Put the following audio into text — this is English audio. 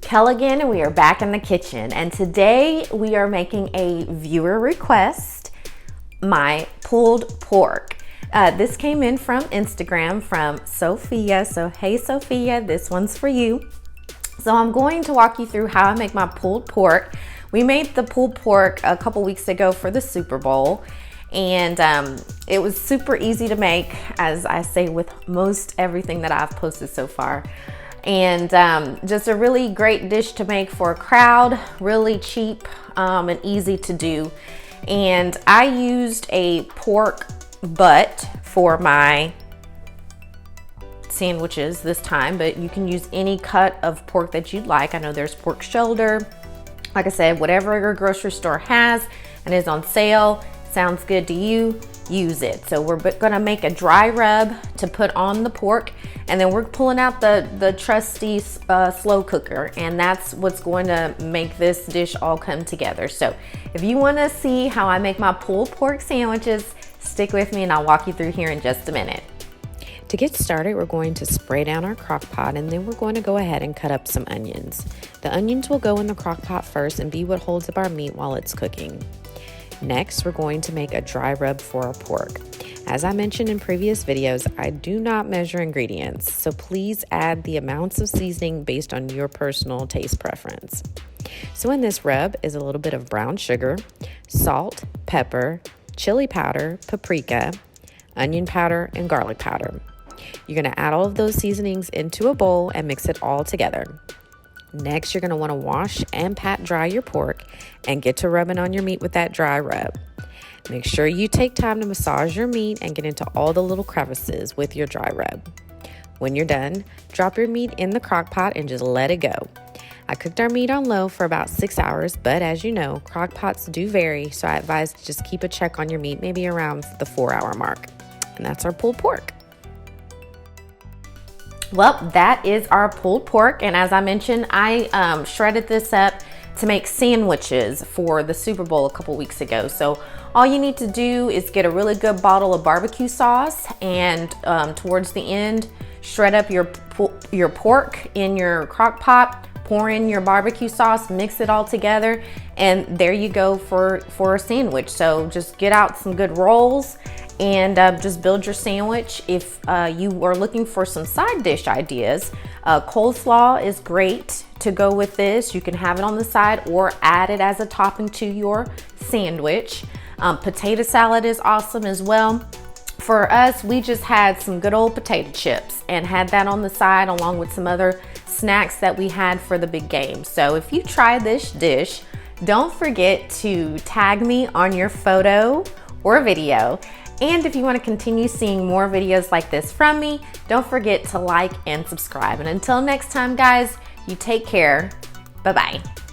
Kelligan, and we are back in the kitchen, and today we are making a viewer request, my pulled pork. This came in from Instagram from Sophia, so hey Sophia, this one's for you. So I'm going to walk you through how I make my pulled pork. We made the pulled pork a couple weeks ago for the Super Bowl, and it was super easy to make, as I say with most everything that I've posted so far. And just a really great dish to make for a crowd, really cheap and easy to do. And I used a pork butt for my sandwiches this time, but you can use any cut of pork that you'd like. I know there's pork shoulder. Like I said, whatever your grocery store has and is on sale, sounds good to you, use it. So we're gonna make a dry rub to put on the pork, and then we're pulling out the trusty slow cooker, and that's what's going to make this dish all come together. So if you want to see how I make my pulled pork sandwiches, stick with me and I'll walk you through here in just a minute. To get started, we're going to spray down our crock pot, and then we're going to go ahead and cut up some onions. The onions will go in the crock pot first and be what holds up our meat while it's cooking. Next, we're going to make a dry rub for our pork. As I mentioned in previous videos, I do not measure ingredients, so please add the amounts of seasoning based on your personal taste preference. So in this rub is a little bit of brown sugar, salt, pepper, chili powder, paprika, onion powder, and garlic powder. You're going to add all of those seasonings into a bowl and mix it all together. Next, you're going to want to wash and pat dry your pork and get to rubbing on your meat with that dry rub. Make sure you take time to massage your meat and get into all the little crevices with your dry rub. When you're done, drop your meat in the crock pot and just let it go. I cooked our meat on low for about 6 hours, but as you know, crock pots do vary, so I advise to just keep a check on your meat maybe around the 4-hour mark. And that's our pulled pork. Well, that is our pulled pork, and as I mentioned, I shredded this up to make sandwiches for the Super Bowl a couple weeks ago. So all you need to do is get a really good bottle of barbecue sauce, and towards the end, shred up your pork in your crock pot, pour in your barbecue sauce, mix it all together, and there you go for a sandwich. So just get out some good rolls and just build your sandwich. If you are looking for some side dish ideas, coleslaw is great to go with this. You can have it on the side or add it as a topping to your sandwich. Potato salad is awesome as well. For us, we just had some good old potato chips and had that on the side along with some other snacks that we had for the big game. So if you try this dish, don't forget to tag me on your photo or video. And if you want to continue seeing more videos like this from me, don't forget to like and subscribe. And until next time, guys, you take care. Bye-bye.